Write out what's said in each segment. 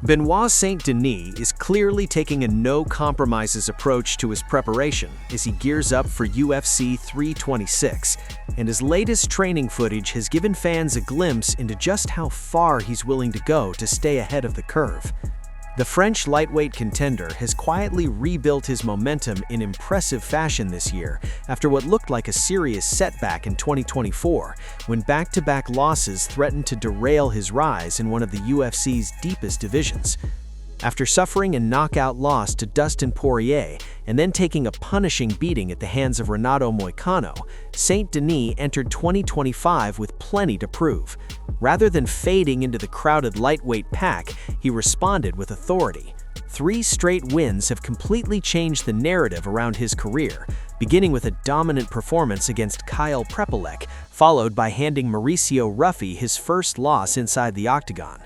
Benoit Saint-Denis is clearly taking a no-compromises approach to his preparation as he gears up for UFC 326, and his latest training footage has given fans a glimpse into just how far he's willing to go to stay ahead of the curve. The French lightweight contender has quietly rebuilt his momentum in impressive fashion this year after what looked like a serious setback in 2024, when back-to-back losses threatened to derail his rise in one of the UFC's deepest divisions. After suffering a knockout loss to Dustin Poirier and then taking a punishing beating at the hands of Renato Moicano, Saint-Denis entered 2025 with plenty to prove. Rather than fading into the crowded lightweight pack, he responded with authority. 3 straight wins have completely changed the narrative around his career, beginning with a dominant performance against Kyle Prepolec, followed by handing Mauricio Ruffy his first loss inside the Octagon.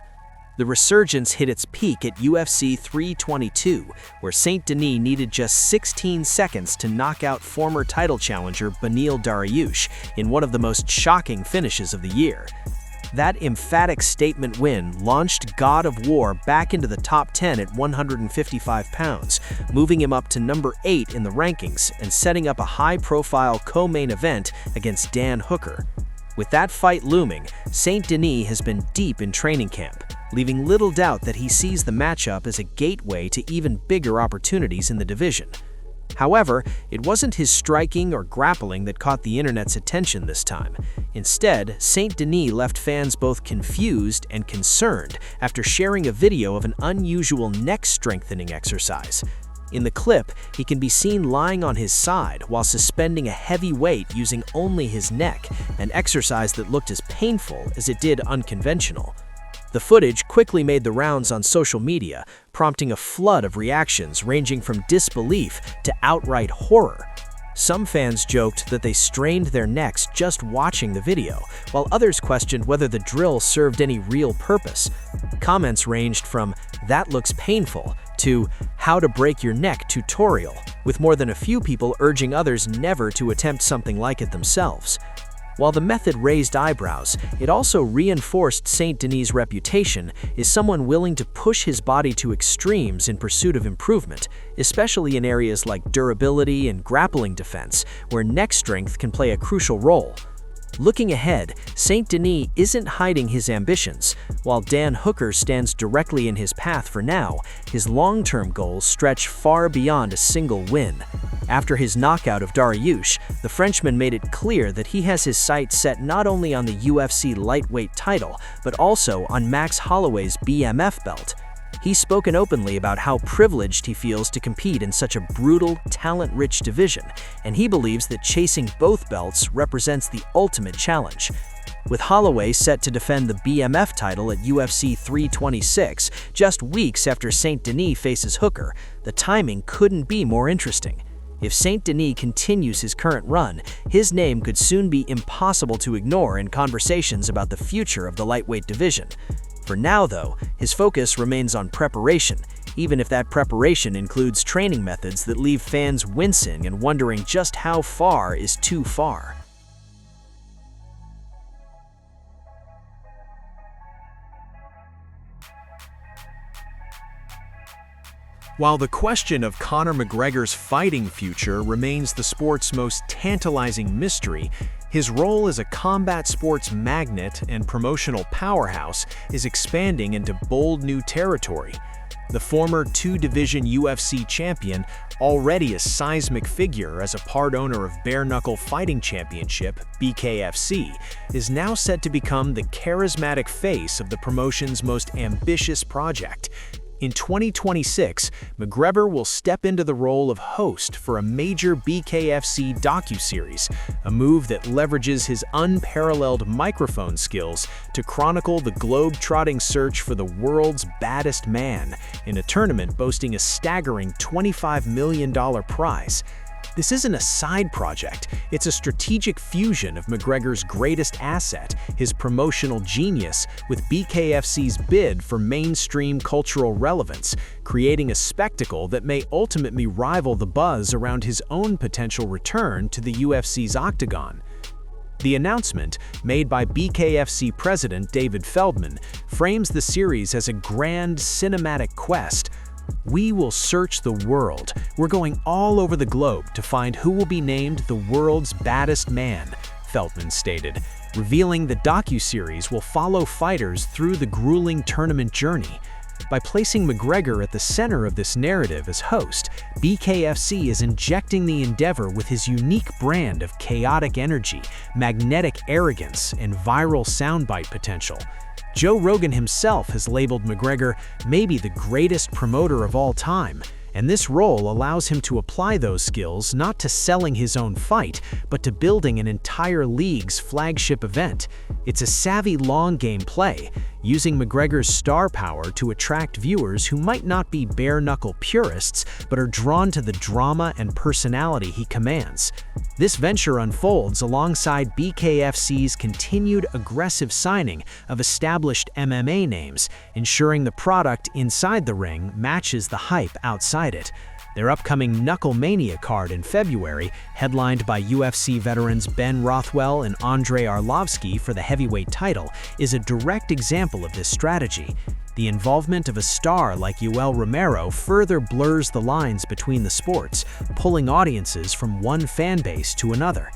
The resurgence hit its peak at UFC 322, where Saint-Denis needed just 16 seconds to knock out former title challenger Beneil Dariush in one of the most shocking finishes of the year. That emphatic statement win launched God of War back into the top 10 at 155 pounds, moving him up to number 8 in the rankings and setting up a high-profile co-main event against Dan Hooker. With that fight looming, Saint-Denis has been deep in training camp, leaving little doubt that he sees the matchup as a gateway to even bigger opportunities in the division. However, it wasn't his striking or grappling that caught the internet's attention this time. Instead, Saint-Denis left fans both confused and concerned after sharing a video of an unusual neck-strengthening exercise. In the clip, he can be seen lying on his side while suspending a heavy weight using only his neck, an exercise that looked as painful as it did unconventional. The footage quickly made the rounds on social media, prompting a flood of reactions ranging from disbelief to outright horror. Some fans joked that they strained their necks just watching the video, while others questioned whether the drill served any real purpose. Comments ranged from "that looks painful" to "how to break your neck tutorial," with more than a few people urging others never to attempt something like it themselves. While the method raised eyebrows, it also reinforced Saint-Denis' reputation as someone willing to push his body to extremes in pursuit of improvement, especially in areas like durability and grappling defense, where neck strength can play a crucial role. Looking ahead, Saint-Denis isn't hiding his ambitions. While Dan Hooker stands directly in his path for now, his long-term goals stretch far beyond a single win. After his knockout of Dariush, the Frenchman made it clear that he has his sights set not only on the UFC lightweight title, but also on Max Holloway's BMF belt. He's spoken openly about how privileged he feels to compete in such a brutal, talent-rich division, and he believes that chasing both belts represents the ultimate challenge. With Holloway set to defend the BMF title at UFC 326, just weeks after Saint-Denis faces Hooker, the timing couldn't be more interesting. If Saint-Denis continues his current run, his name could soon be impossible to ignore in conversations about the future of the lightweight division. For now, though, his focus remains on preparation, even if that preparation includes training methods that leave fans wincing and wondering just how far is too far. While the question of Conor McGregor's fighting future remains the sport's most tantalizing mystery, his role as a combat sports magnet and promotional powerhouse is expanding into bold new territory. The former 2-division UFC champion, already a seismic figure as a part owner of Bare Knuckle Fighting Championship, BKFC, is now set to become the charismatic face of the promotion's most ambitious project. In 2026, McGregor will step into the role of host for a major BKFC docuseries, a move that leverages his unparalleled microphone skills to chronicle the globe-trotting search for the world's baddest man, in a tournament boasting a staggering $25 million prize. This isn't a side project, it's a strategic fusion of McGregor's greatest asset, his promotional genius, with BKFC's bid for mainstream cultural relevance, creating a spectacle that may ultimately rival the buzz around his own potential return to the UFC's Octagon. The announcement, made by BKFC president David Feldman, frames the series as a grand cinematic quest. "We will search the world. We're going all over the globe to find who will be named the world's baddest man," Feldman stated, revealing the docuseries will follow fighters through the grueling tournament journey. By placing McGregor at the center of this narrative as host, BKFC is injecting the endeavor with his unique brand of chaotic energy, magnetic arrogance, and viral soundbite potential. Joe Rogan himself has labeled McGregor maybe the greatest promoter of all time, and this role allows him to apply those skills not to selling his own fight, but to building an entire league's flagship event. It's a savvy long-game play, using McGregor's star power to attract viewers who might not be bare-knuckle purists, but are drawn to the drama and personality he commands. This venture unfolds alongside BKFC's continued aggressive signing of established MMA names, ensuring the product inside the ring matches the hype outside it. Their upcoming Knuckle Mania card in February, headlined by UFC veterans Ben Rothwell and Andrei Arlovsky for the heavyweight title, is a direct example of this strategy. The involvement of a star like Yoel Romero further blurs the lines between the sports, pulling audiences from one fan base to another.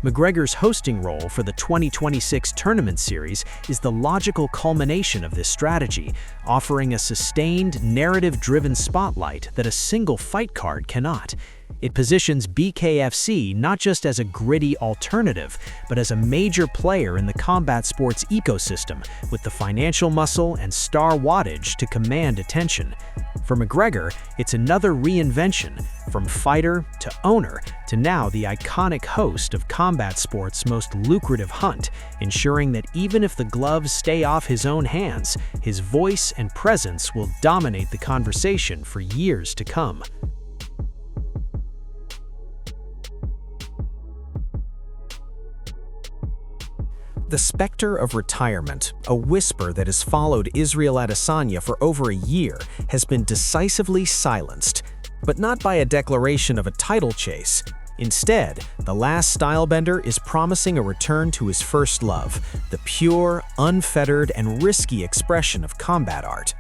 McGregor's hosting role for the 2026 tournament series is the logical culmination of this strategy, offering a sustained, narrative-driven spotlight that a single fight card cannot. It positions BKFC not just as a gritty alternative, but as a major player in the combat sports ecosystem, with the financial muscle and star wattage to command attention. For McGregor, it's another reinvention, from fighter to owner to now the iconic host of combat sports' most lucrative hunt, ensuring that even if the gloves stay off his own hands, his voice and presence will dominate the conversation for years to come. The specter of retirement, a whisper that has followed Israel Adesanya for over a year, has been decisively silenced, but not by a declaration of a title chase. Instead, the last stylebender is promising a return to his first love, the pure, unfettered, and risky expression of combat art.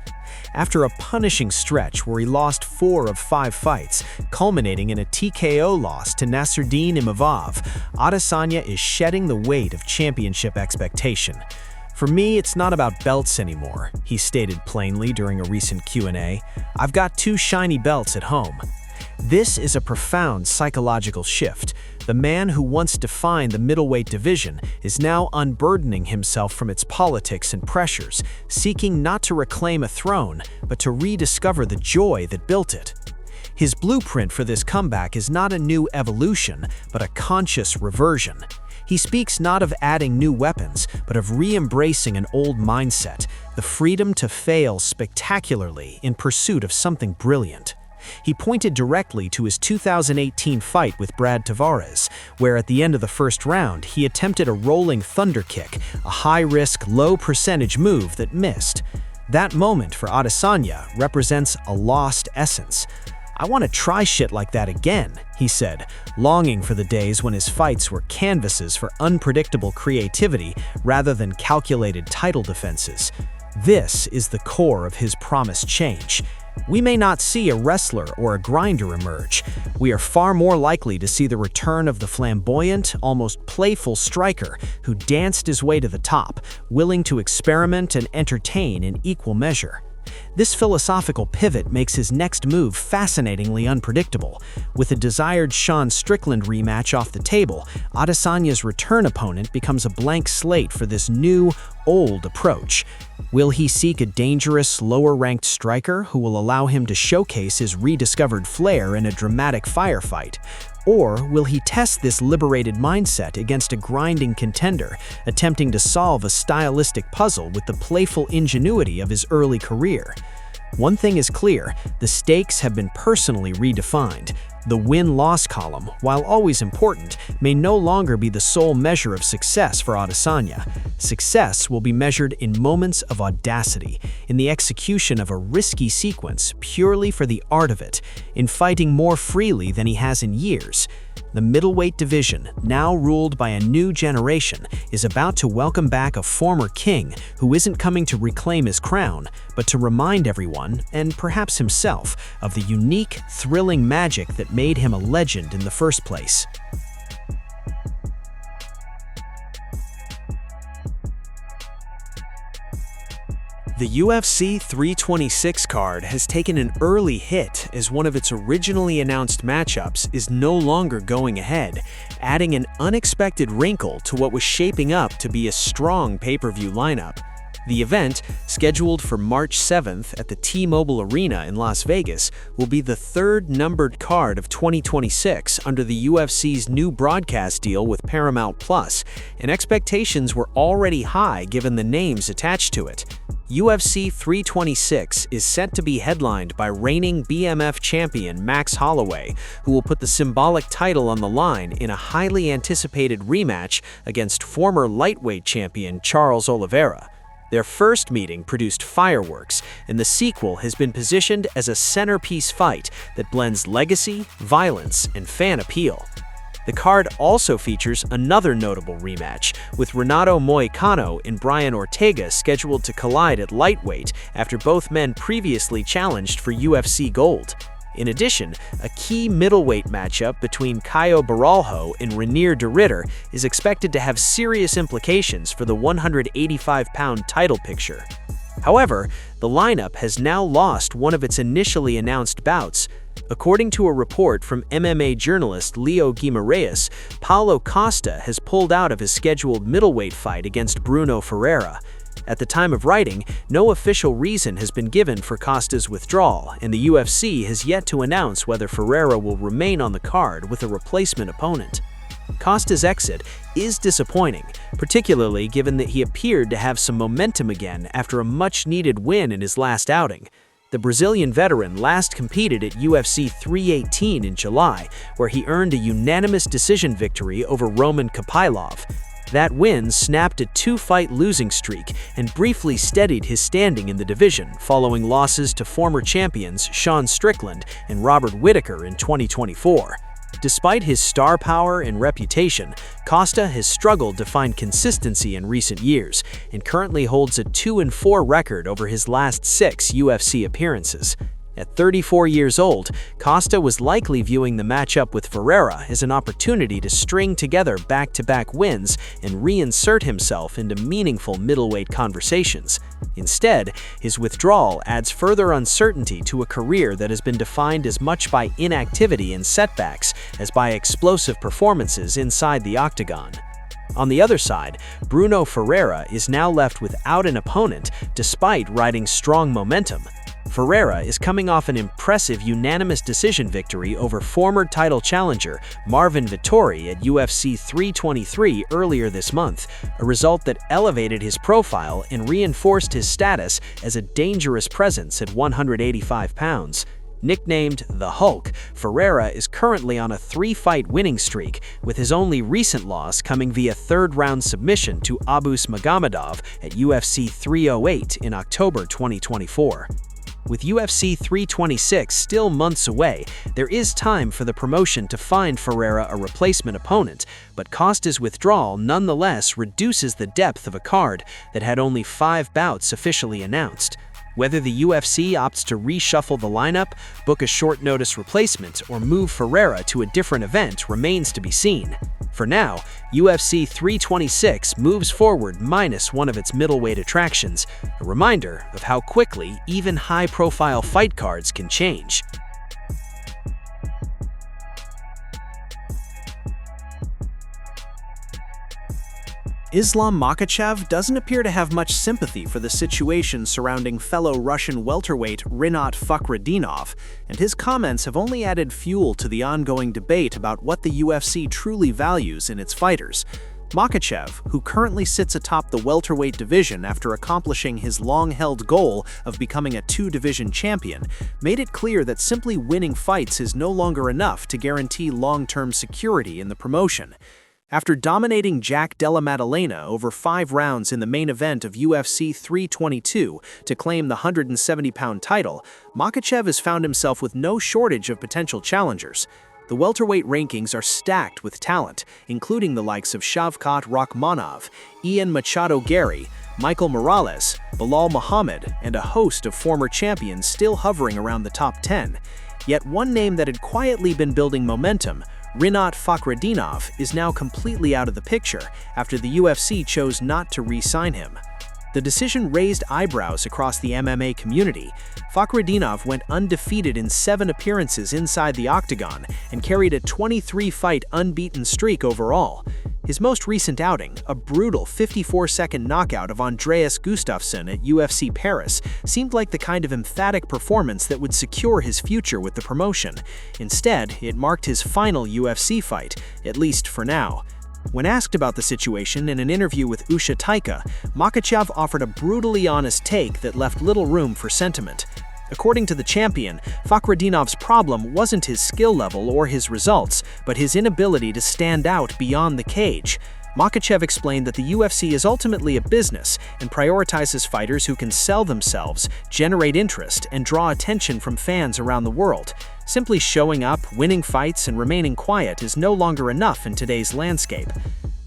After a punishing stretch where he lost 4 of 5 fights, culminating in a TKO loss to Nasruddin Imavov, Adesanya is shedding the weight of championship expectation. "For me, it's not about belts anymore," he stated plainly during a recent Q&A. "I've got 2 shiny belts at home." This is a profound psychological shift. The man who once defined the middleweight division is now unburdening himself from its politics and pressures, seeking not to reclaim a throne, but to rediscover the joy that built it. His blueprint for this comeback is not a new evolution, but a conscious reversion. He speaks not of adding new weapons, but of re-embracing an old mindset, the freedom to fail spectacularly in pursuit of something brilliant. He pointed directly to his 2018 fight with Brad Tavares, where at the end of the first round, he attempted a rolling thunder kick, a high-risk, low-percentage move that missed. That moment for Adesanya represents a lost essence. "I want to try shit like that again," he said, longing for the days when his fights were canvases for unpredictable creativity rather than calculated title defenses. This is the core of his promised change. We may not see a wrestler or a grinder emerge. We are far more likely to see the return of the flamboyant, almost playful striker who danced his way to the top, willing to experiment and entertain in equal measure. This philosophical pivot makes his next move fascinatingly unpredictable. With a desired Sean Strickland rematch off the table, Adesanya's return opponent becomes a blank slate for this new, old approach. Will he seek a dangerous, lower-ranked striker who will allow him to showcase his rediscovered flair in a dramatic firefight? Or will he test this liberated mindset against a grinding contender, attempting to solve a stylistic puzzle with the playful ingenuity of his early career? One thing is clear, the stakes have been personally redefined. The win-loss column, while always important, may no longer be the sole measure of success for Adesanya. Success will be measured in moments of audacity, in the execution of a risky sequence purely for the art of it, in fighting more freely than he has in years. The middleweight division, now ruled by a new generation, is about to welcome back a former king who isn't coming to reclaim his crown, but to remind everyone, and perhaps himself, of the unique, thrilling magic that made him a legend in the first place. The UFC 326 card has taken an early hit as one of its originally announced matchups is no longer going ahead, adding an unexpected wrinkle to what was shaping up to be a strong pay-per-view lineup. The event, scheduled for March 7th at the T-Mobile Arena in Las Vegas, will be the third numbered card of 2026 under the UFC's new broadcast deal with Paramount+, and expectations were already high given the names attached to it. UFC 326 is set to be headlined by reigning BMF champion Max Holloway, who will put the symbolic title on the line in a highly anticipated rematch against former lightweight champion Charles Oliveira. Their first meeting produced fireworks, and the sequel has been positioned as a centerpiece fight that blends legacy, violence, and fan appeal. The card also features another notable rematch, with Renato Moicano and Brian Ortega scheduled to collide at lightweight after both men previously challenged for UFC Gold. In addition, a key middleweight matchup between Caio Baralho and Renier de Ridder is expected to have serious implications for the 185-pound title picture. However, the lineup has now lost one of its initially announced bouts. According to a report from MMA journalist Leo Guimarães, Paulo Costa has pulled out of his scheduled middleweight fight against Bruno Ferreira. At the time of writing, no official reason has been given for Costa's withdrawal, and the UFC has yet to announce whether Ferreira will remain on the card with a replacement opponent. Costa's exit is disappointing, particularly given that he appeared to have some momentum again after a much-needed win in his last outing. The Brazilian veteran last competed at UFC 318 in July, where he earned a unanimous decision victory over Roman Kopylov. That win snapped a two-fight losing streak and briefly steadied his standing in the division following losses to former champions Sean Strickland and Robert Whittaker in 2024. Despite his star power and reputation, Costa has struggled to find consistency in recent years and currently holds a 2-4 record over his last 6 UFC appearances. At 34 years old, Costa was likely viewing the matchup with Ferreira as an opportunity to string together back-to-back wins and reinsert himself into meaningful middleweight conversations. Instead, his withdrawal adds further uncertainty to a career that has been defined as much by inactivity and setbacks as by explosive performances inside the octagon. On the other side, Bruno Ferreira is now left without an opponent despite riding strong momentum. Ferreira is coming off an impressive unanimous decision victory over former title challenger Marvin Vettori at UFC 323 earlier this month, a result that elevated his profile and reinforced his status as a dangerous presence at 185 pounds. Nicknamed the Hulk, Ferreira is currently on a 3-fight winning streak, with his only recent loss coming via third-round submission to Abus Magomedov at UFC 308 in October 2024. With UFC 326 still months away, there is time for the promotion to find Ferreira a replacement opponent, but Costa's withdrawal nonetheless reduces the depth of a card that had only 5 bouts officially announced. Whether the UFC opts to reshuffle the lineup, book a short-notice replacement, or move Ferreira to a different event remains to be seen. For now, UFC 326 moves forward minus one of its middleweight attractions, a reminder of how quickly even high-profile fight cards can change. Islam Makhachev doesn't appear to have much sympathy for the situation surrounding fellow Russian welterweight Rinat Fakhretdinov, and his comments have only added fuel to the ongoing debate about what the UFC truly values in its fighters. Makhachev, who currently sits atop the welterweight division after accomplishing his long-held goal of becoming a 2-division champion, made it clear that simply winning fights is no longer enough to guarantee long-term security in the promotion. After dominating Jack Della Maddalena over 5 rounds in the main event of UFC 322 to claim the 170-pound title, Makhachev has found himself with no shortage of potential challengers. The welterweight rankings are stacked with talent, including the likes of Shavkat Rakhmonov, Ian Machado Gary, Michael Morales, Bilal Muhammad, and a host of former champions still hovering around the top 10. Yet one name that had quietly been building momentum, Rinat Fakhretdinov, is now completely out of the picture after the UFC chose not to re-sign him. The decision raised eyebrows across the MMA community. Fakhretdinov went undefeated in 7 appearances inside the Octagon and carried a 23-fight unbeaten streak overall. His most recent outing, a brutal 54-second knockout of Andreas Gustafsson at UFC Paris, seemed like the kind of emphatic performance that would secure his future with the promotion. Instead, it marked his final UFC fight, at least for now. When asked about the situation in an interview with Usha Taika, Makhachev offered a brutally honest take that left little room for sentiment. According to the champion, Fakhretdinov's problem wasn't his skill level or his results, but his inability to stand out beyond the cage. Makhachev explained that the UFC is ultimately a business and prioritizes fighters who can sell themselves, generate interest, and draw attention from fans around the world. Simply showing up, winning fights, and remaining quiet is no longer enough in today's landscape.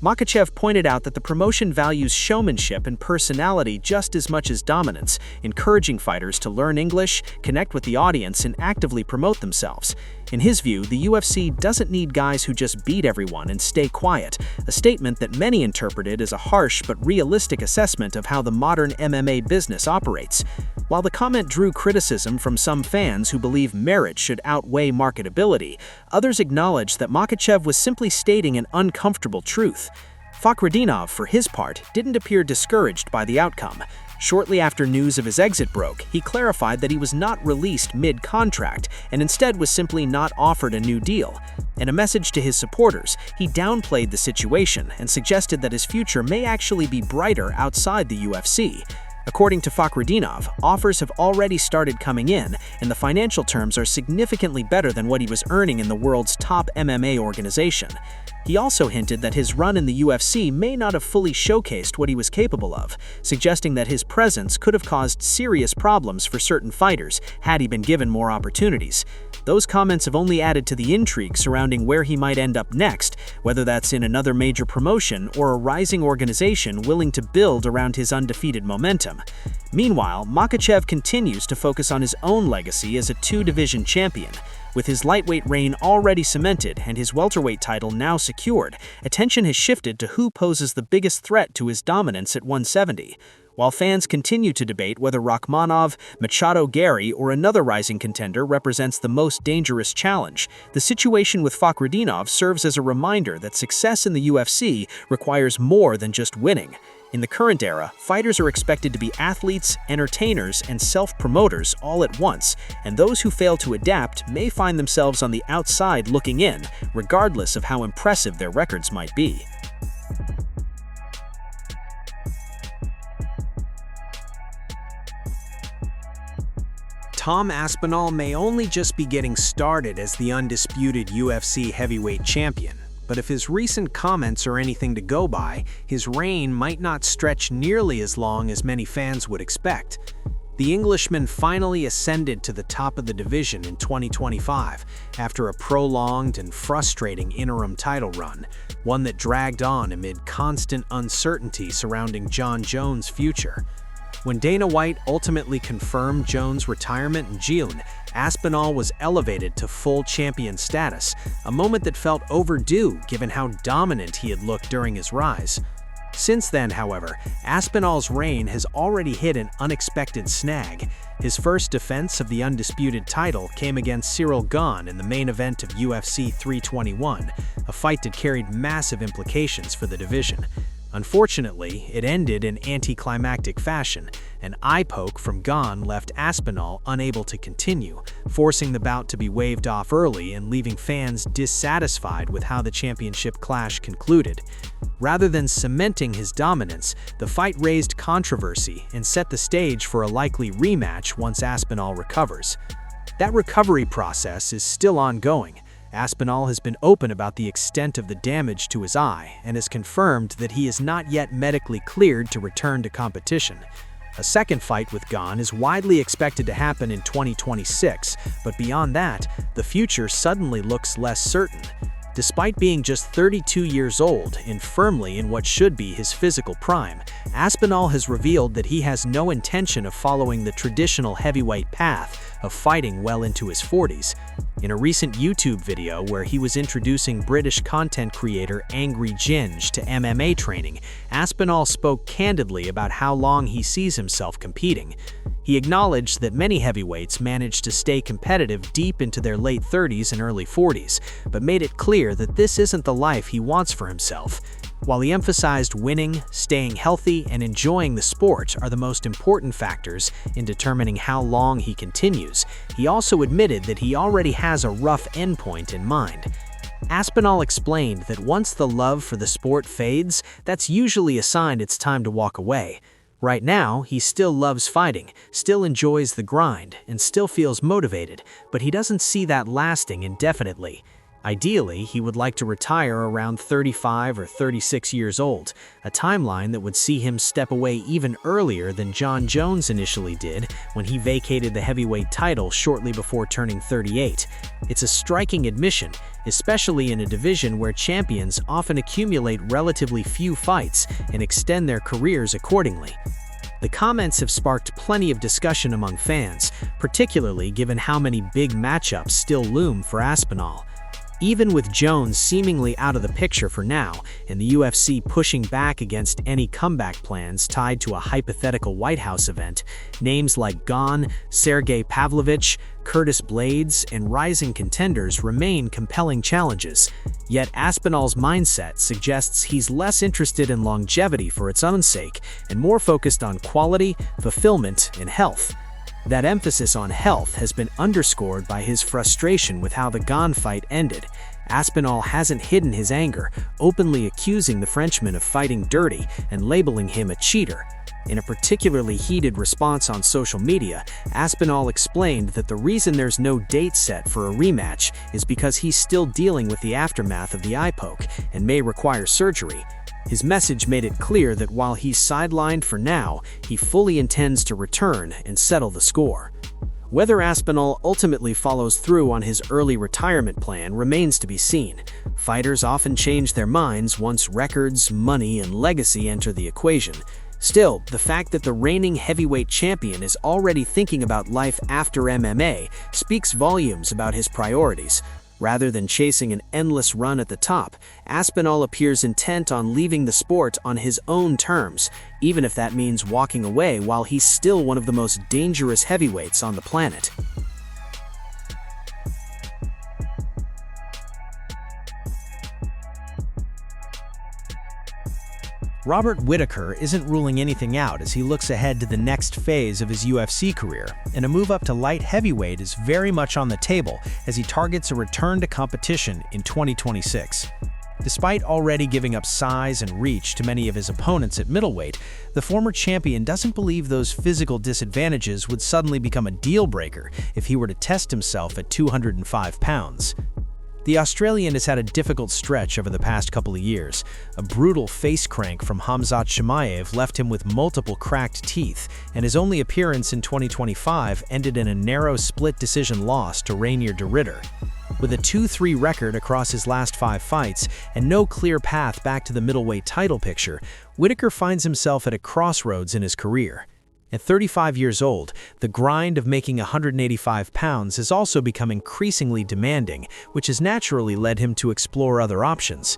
Makhachev pointed out that the promotion values showmanship and personality just as much as dominance, encouraging fighters to learn English, connect with the audience, and actively promote themselves. In his view, the UFC doesn't need guys who just beat everyone and stay quiet, a statement that many interpreted as a harsh but realistic assessment of how the modern MMA business operates. While the comment drew criticism from some fans who believe merit should outweigh marketability, others acknowledged that Makhachev was simply stating an uncomfortable truth. Fakhretdinov, for his part, didn't appear discouraged by the outcome. Shortly after news of his exit broke, he clarified that he was not released mid-contract and instead was simply not offered a new deal. In a message to his supporters, he downplayed the situation and suggested that his future may actually be brighter outside the UFC. According to Fakhretdinov, offers have already started coming in, and the financial terms are significantly better than what he was earning in the world's top MMA organization. He also hinted that his run in the UFC may not have fully showcased what he was capable of, suggesting that his presence could have caused serious problems for certain fighters had he been given more opportunities. Those comments have only added to the intrigue surrounding where he might end up next, whether that's in another major promotion or a rising organization willing to build around his undefeated momentum. Meanwhile, Makhachev continues to focus on his own legacy as a 2-division champion. With his lightweight reign already cemented and his welterweight title now secured, attention has shifted to who poses the biggest threat to his dominance at 170. While fans continue to debate whether Rakhmonov, Machado Gary, or another rising contender represents the most dangerous challenge, the situation with Fakhretdinov serves as a reminder that success in the UFC requires more than just winning. In the current era, fighters are expected to be athletes, entertainers, and self-promoters all at once, and those who fail to adapt may find themselves on the outside looking in, regardless of how impressive their records might be. Tom Aspinall may only just be getting started as the undisputed UFC heavyweight champion, but if his recent comments are anything to go by, his reign might not stretch nearly as long as many fans would expect. The Englishman finally ascended to the top of the division in 2025 after a prolonged and frustrating interim title run, one that dragged on amid constant uncertainty surrounding Jon Jones' future. When Dana White ultimately confirmed Jones' retirement in June, Aspinall was elevated to full champion status, a moment that felt overdue given how dominant he had looked during his rise. Since then, however, Aspinall's reign has already hit an unexpected snag. His first defense of the undisputed title came against Cyril Gane in the main event of UFC 321, a fight that carried massive implications for the division. Unfortunately, it ended in anticlimactic fashion. An eye poke from Gane left Aspinall unable to continue, forcing the bout to be waved off early and leaving fans dissatisfied with how the championship clash concluded. Rather than cementing his dominance, the fight raised controversy and set the stage for a likely rematch once Aspinall recovers. That recovery process is still ongoing. Aspinall has been open about the extent of the damage to his eye and has confirmed that he is not yet medically cleared to return to competition. A second fight with Gon is widely expected to happen in 2026, but beyond that, the future suddenly looks less certain. Despite being just 32 years old and firmly in what should be his physical prime, Aspinall has revealed that he has no intention of following the traditional heavyweight path of fighting well into his 40s. In a recent YouTube video where he was introducing British content creator Angry Ginge to MMA training, Aspinall spoke candidly about how long he sees himself competing. He acknowledged that many heavyweights manage to stay competitive deep into their late 30s and early 40s, but made it clear that this isn't the life he wants for himself. While he emphasized winning, staying healthy, and enjoying the sport are the most important factors in determining how long he continues, he also admitted that he already has a rough endpoint in mind. Aspinall explained that once the love for the sport fades, that's usually a sign it's time to walk away. Right now, he still loves fighting, still enjoys the grind, and still feels motivated, but he doesn't see that lasting indefinitely. Ideally, he would like to retire around 35 or 36 years old, a timeline that would see him step away even earlier than Jon Jones initially did when he vacated the heavyweight title shortly before turning 38. It's a striking admission, especially in a division where champions often accumulate relatively few fights and extend their careers accordingly. The comments have sparked plenty of discussion among fans, particularly given how many big matchups still loom for Aspinall. Even with Jones seemingly out of the picture for now, and the UFC pushing back against any comeback plans tied to a hypothetical White House event, names like Gon, Sergey Pavlovich, Curtis Blades, and rising contenders remain compelling challenges. Yet Aspinall's mindset suggests he's less interested in longevity for its own sake, and more focused on quality, fulfillment, and health. That emphasis on health has been underscored by his frustration with how the Gon fight ended. Aspinall hasn't hidden his anger, openly accusing the Frenchman of fighting dirty and labeling him a cheater. In a particularly heated response on social media, Aspinall explained that the reason there's no date set for a rematch is because he's still dealing with the aftermath of the eye poke and may require surgery. His message made it clear that while he's sidelined for now, he fully intends to return and settle the score. Whether Aspinall ultimately follows through on his early retirement plan remains to be seen. Fighters often change their minds once records, money, and legacy enter the equation. Still, the fact that the reigning heavyweight champion is already thinking about life after MMA speaks volumes about his priorities. Rather than chasing an endless run at the top, Aspinall appears intent on leaving the sport on his own terms, even if that means walking away while he's still one of the most dangerous heavyweights on the planet. Robert Whittaker isn't ruling anything out as he looks ahead to the next phase of his UFC career, and a move up to light heavyweight is very much on the table as he targets a return to competition in 2026. Despite already giving up size and reach to many of his opponents at middleweight, the former champion doesn't believe those physical disadvantages would suddenly become a deal-breaker if he were to test himself at 205 pounds. The Australian has had a difficult stretch over the past couple of years. A brutal face crank from Khamzat Chimaev left him with multiple cracked teeth, and his only appearance in 2025 ended in a narrow split decision loss to Rainier de Ridder. With a 2-3 record across his last 5 fights and no clear path back to the middleweight title picture, Whittaker finds himself at a crossroads in his career. At 35 years old, the grind of making 185 pounds has also become increasingly demanding, which has naturally led him to explore other options.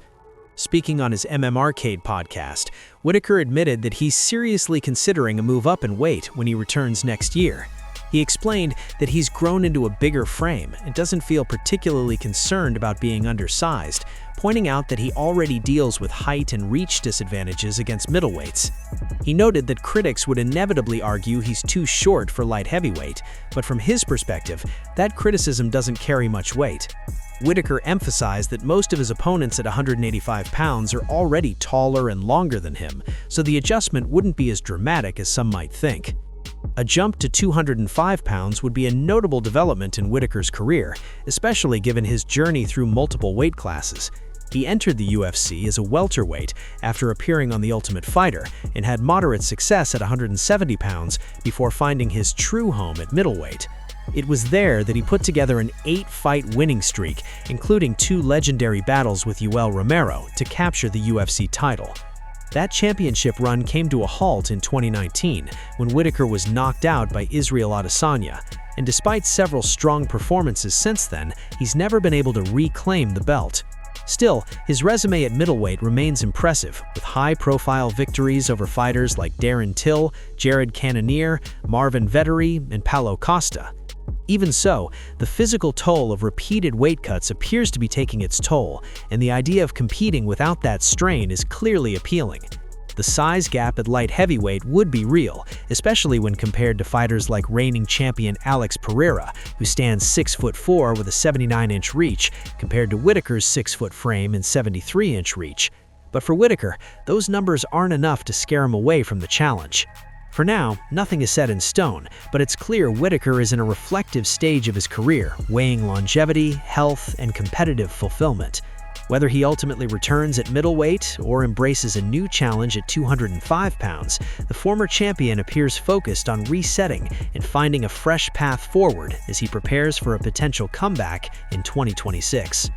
Speaking on his MMArcade podcast, Whittaker admitted that he's seriously considering a move up in weight when he returns next year. He explained that he's grown into a bigger frame and doesn't feel particularly concerned about being undersized, pointing out that he already deals with height and reach disadvantages against middleweights. He noted that critics would inevitably argue he's too short for light heavyweight, but from his perspective, that criticism doesn't carry much weight. Whittaker emphasized that most of his opponents at 185 pounds are already taller and longer than him, so the adjustment wouldn't be as dramatic as some might think. A jump to 205 pounds would be a notable development in Whittaker's career, especially given his journey through multiple weight classes. He entered the UFC as a welterweight after appearing on The Ultimate Fighter and had moderate success at 170 pounds before finding his true home at middleweight. It was there that he put together an 8-fight winning streak, including 2 legendary battles with Yoel Romero, to capture the UFC title. That championship run came to a halt in 2019 when Whittaker was knocked out by Israel Adesanya, and despite several strong performances since then, he's never been able to reclaim the belt. Still, his resume at middleweight remains impressive, with high-profile victories over fighters like Darren Till, Jared Cannonier, Marvin Vettori, and Paulo Costa. Even so, the physical toll of repeated weight cuts appears to be taking its toll, and the idea of competing without that strain is clearly appealing. The size gap at light heavyweight would be real, especially when compared to fighters like reigning champion Alex Pereira, who stands 6'4" with a 79-inch reach, compared to Whittaker's 6-foot frame and 73-inch reach. But for Whittaker, those numbers aren't enough to scare him away from the challenge. For now, nothing is set in stone, but it's clear Whittaker is in a reflective stage of his career, weighing longevity, health, and competitive fulfillment. Whether he ultimately returns at middleweight or embraces a new challenge at 205 pounds, the former champion appears focused on resetting and finding a fresh path forward as he prepares for a potential comeback in 2026.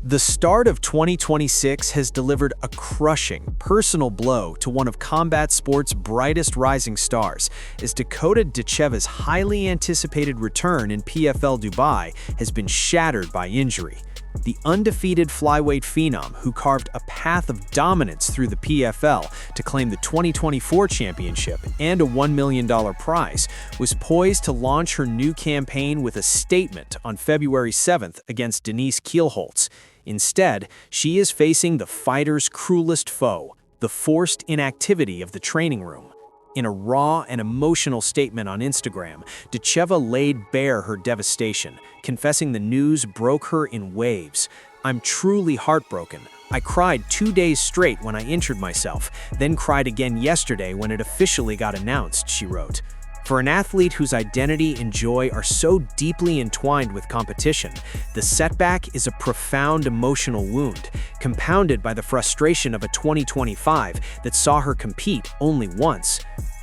The start of 2026 has delivered a crushing, personal blow to one of combat sport's brightest rising stars, as Dakota Ditcheva's highly anticipated return in PFL Dubai has been shattered by injury. The undefeated flyweight phenom, who carved a path of dominance through the PFL to claim the 2024 championship and a $1 million prize, was poised to launch her new campaign with a statement on February 7th against Denise Kielholtz. Instead, she is facing the fighter's cruelest foe, the forced inactivity of the training room. In a raw and emotional statement on Instagram, Ditcheva laid bare her devastation, confessing the news broke her in waves. "I'm truly heartbroken. I cried 2 days straight when I injured myself, then cried again yesterday when it officially got announced," she wrote. For an athlete whose identity and joy are so deeply entwined with competition, the setback is a profound emotional wound, compounded by the frustration of a 2025 that saw her compete only once.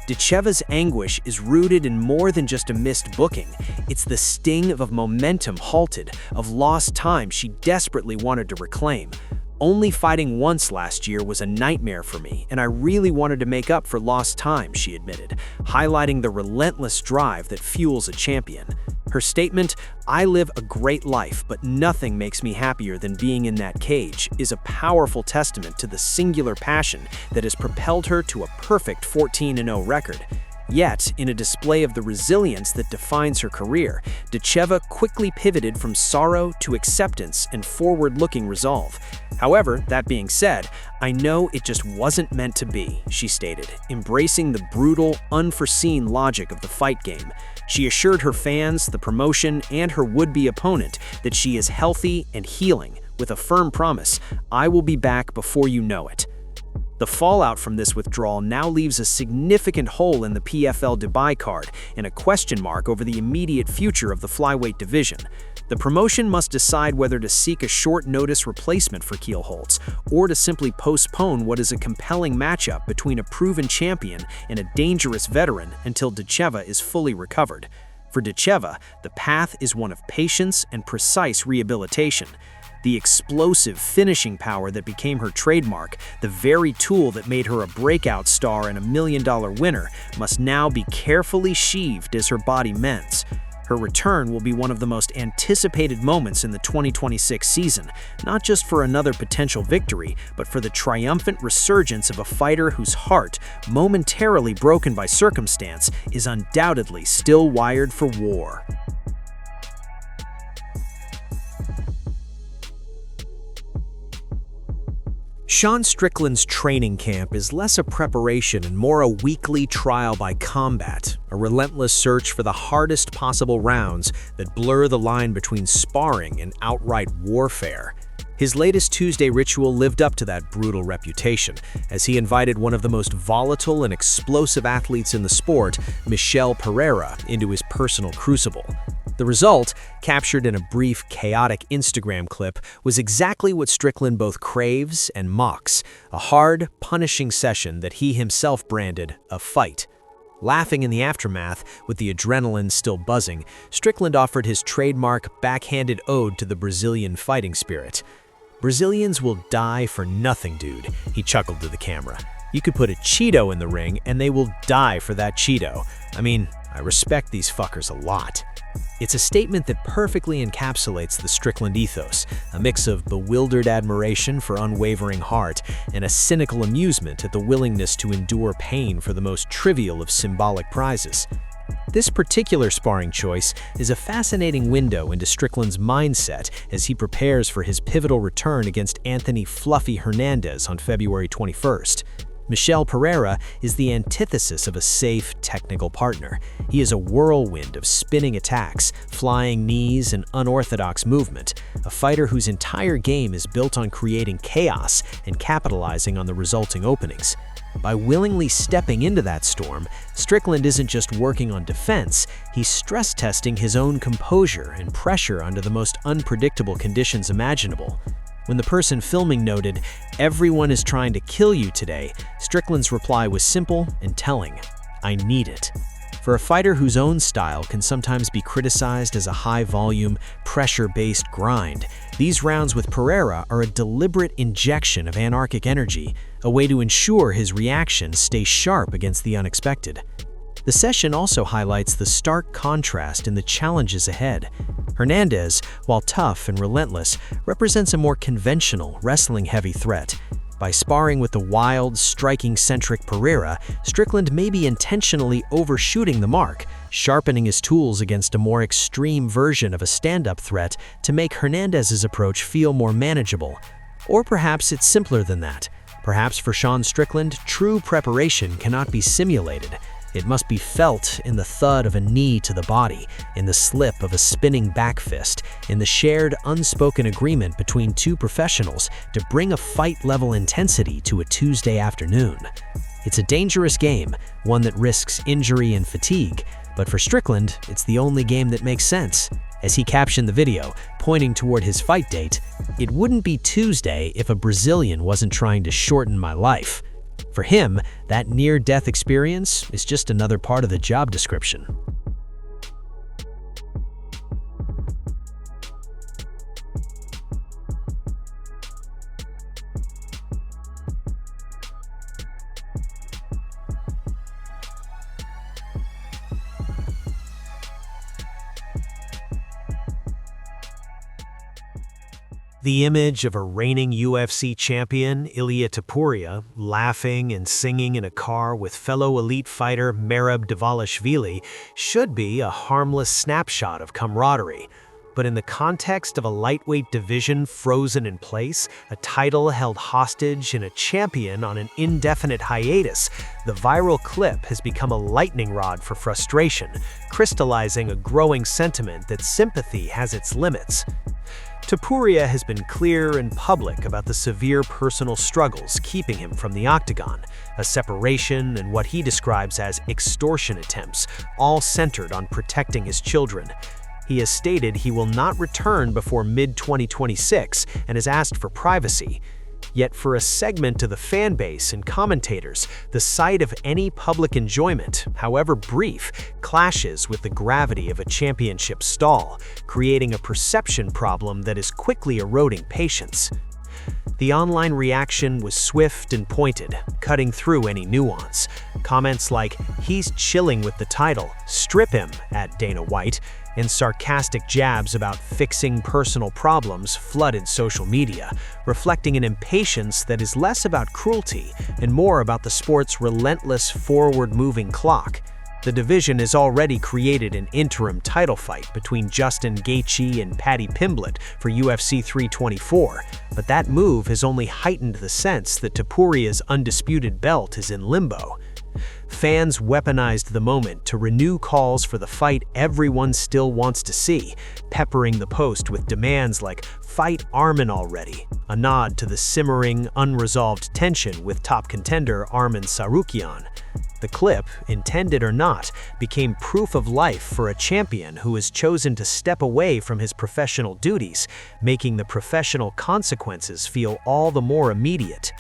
Ditcheva's anguish is rooted in more than just a missed booking. It's the sting of momentum halted, of lost time she desperately wanted to reclaim. "Only fighting once last year was a nightmare for me, and I really wanted to make up for lost time," she admitted, highlighting the relentless drive that fuels a champion. Her statement, "I live a great life, but nothing makes me happier than being in that cage," is a powerful testament to the singular passion that has propelled her to a perfect 14-0 record. Yet, in a display of the resilience that defines her career, Ditcheva quickly pivoted from sorrow to acceptance and forward-looking resolve. However, that being said, "I know it just wasn't meant to be," she stated, embracing the brutal, unforeseen logic of the fight game. She assured her fans, the promotion, and her would-be opponent that she is healthy and healing, with a firm promise, "I will be back before you know it." The fallout from this withdrawal now leaves a significant hole in the PFL Dubai card and a question mark over the immediate future of the flyweight division. The promotion must decide whether to seek a short-notice replacement for Kielholtz or to simply postpone what is a compelling matchup between a proven champion and a dangerous veteran until Ditcheva is fully recovered. For Ditcheva, the path is one of patience and precise rehabilitation. The explosive finishing power that became her trademark, the very tool that made her a breakout star and $1 million winner, must now be carefully sheathed as her body mends. Her return will be one of the most anticipated moments in the 2026 season, not just for another potential victory, but for the triumphant resurgence of a fighter whose heart, momentarily broken by circumstance, is undoubtedly still wired for war. Sean Strickland's training camp is less a preparation and more a weekly trial by combat, a relentless search for the hardest possible rounds that blur the line between sparring and outright warfare. His latest Tuesday ritual lived up to that brutal reputation, as he invited one of the most volatile and explosive athletes in the sport, Michel Pereira, into his personal crucible. The result, captured in a brief, chaotic Instagram clip, was exactly what Strickland both craves and mocks, a hard, punishing session that he himself branded a fight. Laughing in the aftermath, with the adrenaline still buzzing, Strickland offered his trademark backhanded ode to the Brazilian fighting spirit. "Brazilians will die for nothing, dude," he chuckled to the camera. "You could put a Cheeto in the ring and they will die for that Cheeto. I mean, I respect these fuckers a lot." It's a statement that perfectly encapsulates the Strickland ethos, a mix of bewildered admiration for unwavering heart and a cynical amusement at the willingness to endure pain for the most trivial of symbolic prizes. This particular sparring choice is a fascinating window into Strickland's mindset as he prepares for his pivotal return against Anthony "Fluffy" Hernandez on February 21st. Michel Pereira is the antithesis of a safe, technical partner. He is a whirlwind of spinning attacks, flying knees, and unorthodox movement, a fighter whose entire game is built on creating chaos and capitalizing on the resulting openings. By willingly stepping into that storm, Strickland isn't just working on defense, he's stress-testing his own composure and pressure under the most unpredictable conditions imaginable. When the person filming noted, "Everyone is trying to kill you today," Strickland's reply was simple and telling: "I need it." For a fighter whose own style can sometimes be criticized as a high-volume, pressure-based grind, these rounds with Pereira are a deliberate injection of anarchic energy, a way to ensure his reactions stay sharp against the unexpected. The session also highlights the stark contrast in the challenges ahead. Hernandez, while tough and relentless, represents a more conventional, wrestling-heavy threat. By sparring with the wild, striking-centric Pereira, Strickland may be intentionally overshooting the mark, sharpening his tools against a more extreme version of a stand-up threat to make Hernandez's approach feel more manageable. Or perhaps it's simpler than that. Perhaps for Sean Strickland, true preparation cannot be simulated. It must be felt in the thud of a knee to the body, in the slip of a spinning back fist, in the shared unspoken agreement between two professionals to bring a fight-level intensity to a Tuesday afternoon. It's a dangerous game, one that risks injury and fatigue, but for Strickland, it's the only game that makes sense. As he captioned the video, pointing toward his fight date, "It wouldn't be Tuesday if a Brazilian wasn't trying to shorten my life." For him, that near-death experience is just another part of the job description. The image of a reigning UFC champion, Ilia Topuria, laughing and singing in a car with fellow elite fighter Merab Dvalishvili should be a harmless snapshot of camaraderie. But in the context of a lightweight division frozen in place, a title held hostage, and a champion on an indefinite hiatus, the viral clip has become a lightning rod for frustration, crystallizing a growing sentiment that sympathy has its limits. Topuria has been clear and public about the severe personal struggles keeping him from the octagon, a separation and what he describes as extortion attempts, all centered on protecting his children. He has stated he will not return before mid-2026 and has asked for privacy. Yet for a segment of the fan base and commentators, the sight of any public enjoyment, however brief, clashes with the gravity of a championship stall, creating a perception problem that is quickly eroding patience. The online reaction was swift and pointed, cutting through any nuance. Comments like, "He's chilling with the title, strip him," at Dana White, and sarcastic jabs about fixing personal problems flooded social media, reflecting an impatience that is less about cruelty and more about the sport's relentless forward-moving clock. The division has already created an interim title fight between Justin Gaethje and Paddy Pimblett for UFC 324, but that move has only heightened the sense that Topuria's undisputed belt is in limbo. Fans weaponized the moment to renew calls for the fight everyone still wants to see, peppering the post with demands like "Fight Arman already," a nod to the simmering, unresolved tension with top contender Arman Tsarukyan. The clip, intended or not, became proof of life for a champion who has chosen to step away from his professional duties, making the professional consequences feel all the more immediate.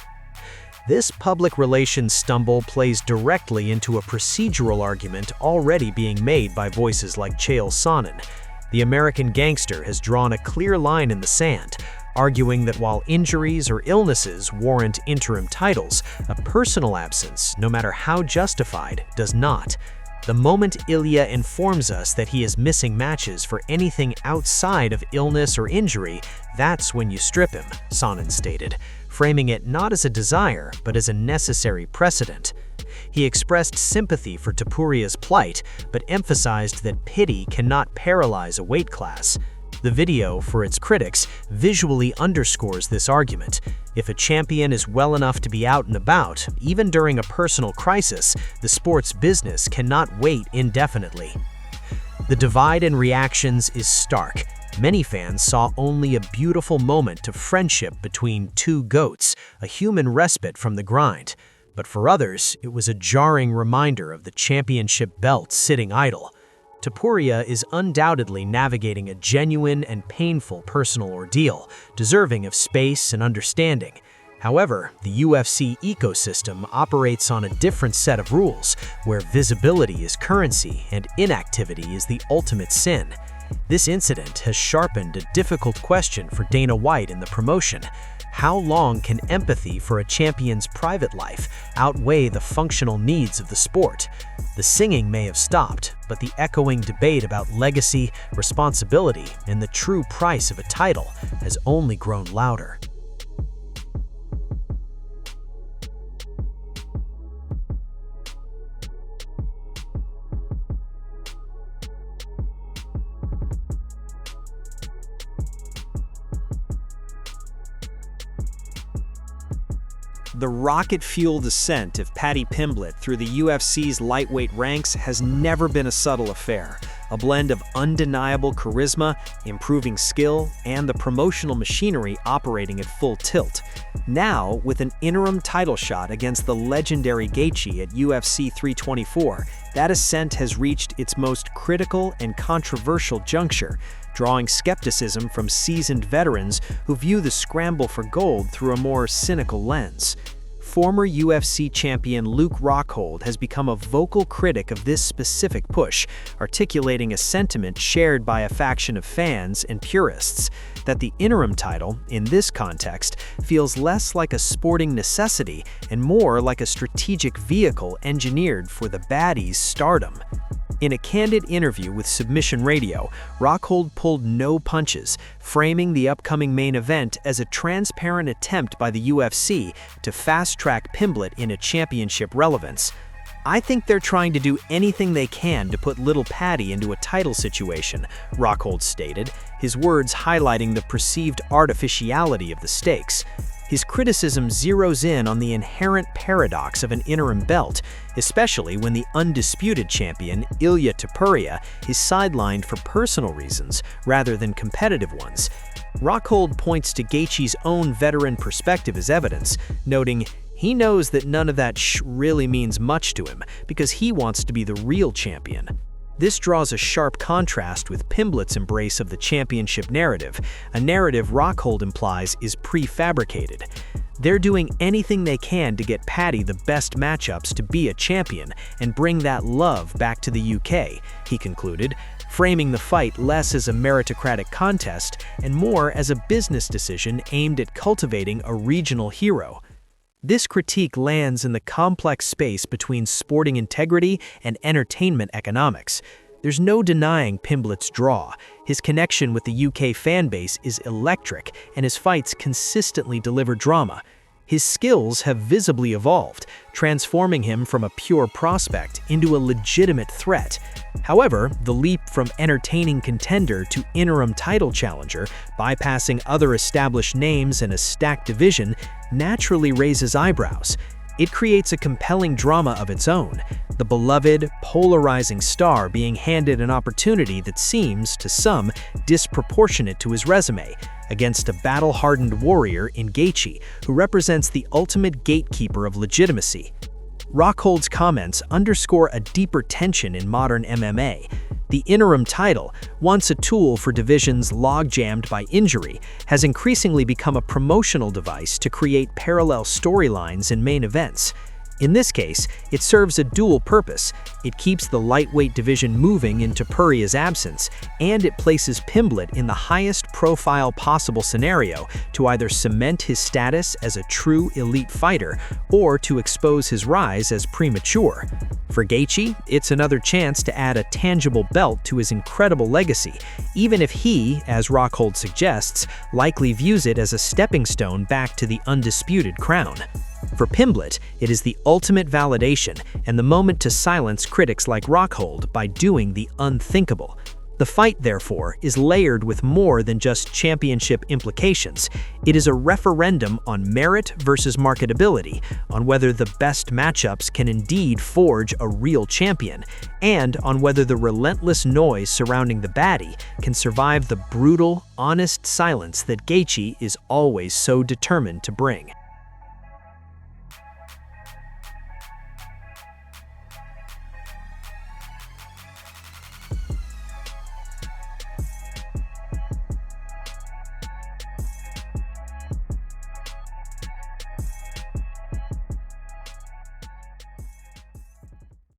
This public relations stumble plays directly into a procedural argument already being made by voices like Chael Sonnen. The American gangster has drawn a clear line in the sand, arguing that while injuries or illnesses warrant interim titles, a personal absence, no matter how justified, does not. The moment Ilya informs us that he is missing matches for anything outside of illness or injury, that's when you strip him, Sonnen stated, framing it not as a desire, but as a necessary precedent. He expressed sympathy for Topuria's plight, but emphasized that pity cannot paralyze a weight class. The video, for its critics, visually underscores this argument. If a champion is well enough to be out and about, even during a personal crisis, the sport's business cannot wait indefinitely. The divide in reactions is stark. Many fans saw only a beautiful moment of friendship between two GOATs, a human respite from the grind. But for others, it was a jarring reminder of the championship belt sitting idle. Topuria is undoubtedly navigating a genuine and painful personal ordeal, deserving of space and understanding. However, the UFC ecosystem operates on a different set of rules, where visibility is currency and inactivity is the ultimate sin. This incident has sharpened a difficult question for Dana White in the promotion. How long can empathy for a champion's private life outweigh the functional needs of the sport? The singing may have stopped, but the echoing debate about legacy, responsibility, and the true price of a title has only grown louder. The rocket-fueled ascent of Paddy Pimblett through the UFC's lightweight ranks has never been a subtle affair. A blend of undeniable charisma, improving skill, and the promotional machinery operating at full tilt. Now, with an interim title shot against the legendary Gaethje at UFC 324, that ascent has reached its most critical and controversial juncture, drawing skepticism from seasoned veterans who view the scramble for gold through a more cynical lens. Former UFC champion Luke Rockhold has become a vocal critic of this specific push, articulating a sentiment shared by a faction of fans and purists, that the interim title, in this context, feels less like a sporting necessity and more like a strategic vehicle engineered for the baddie's stardom. In a candid interview with Submission Radio, Rockhold pulled no punches, framing the upcoming main event as a transparent attempt by the UFC to fast-track Pimblett into championship relevance. "I think they're trying to do anything they can to put little Paddy into a title situation," Rockhold stated, his words highlighting the perceived artificiality of the stakes. His criticism zeroes in on the inherent paradox of an interim belt, especially when the undisputed champion, Ilya Topuria, is sidelined for personal reasons rather than competitive ones. Rockhold points to Gaethje's own veteran perspective as evidence, noting, "He knows that none of that really means much to him because he wants to be the real champion." This draws a sharp contrast with Pimblett's embrace of the championship narrative, a narrative Rockhold implies is prefabricated. They're doing anything they can to get Paddy the best matchups to be a champion and bring that love back to the UK, he concluded, framing the fight less as a meritocratic contest and more as a business decision aimed at cultivating a regional hero. This critique lands in the complex space between sporting integrity and entertainment economics. There's no denying Pimblett's draw. His connection with the UK fanbase is electric, and his fights consistently deliver drama. His skills have visibly evolved, transforming him from a pure prospect into a legitimate threat. However, the leap from entertaining contender to interim title challenger, bypassing other established names in a stacked division, naturally raises eyebrows. It creates a compelling drama of its own, the beloved, polarizing star being handed an opportunity that seems, to some, disproportionate to his resume. against a battle-hardened warrior in Gaethje, who represents the ultimate gatekeeper of legitimacy. Rockhold's comments underscore a deeper tension in modern MMA. The interim title, once a tool for divisions log-jammed by injury, has increasingly become a promotional device to create parallel storylines in main events. In this case, it serves a dual purpose. It keeps the lightweight division moving in Topuria's absence, and it places Pimblett in the highest profile possible scenario to either cement his status as a true elite fighter or to expose his rise as premature. For Gaethje, it's another chance to add a tangible belt to his incredible legacy, even if he, as Rockhold suggests, likely views it as a stepping stone back to the undisputed crown. For Pimblett, it is the ultimate validation and the moment to silence critics like Rockhold by doing the unthinkable. The fight, therefore, is layered with more than just championship implications. It is a referendum on merit versus marketability, on whether the best matchups can indeed forge a real champion, and on whether the relentless noise surrounding the baddie can survive the brutal, honest silence that Gaethje is always so determined to bring.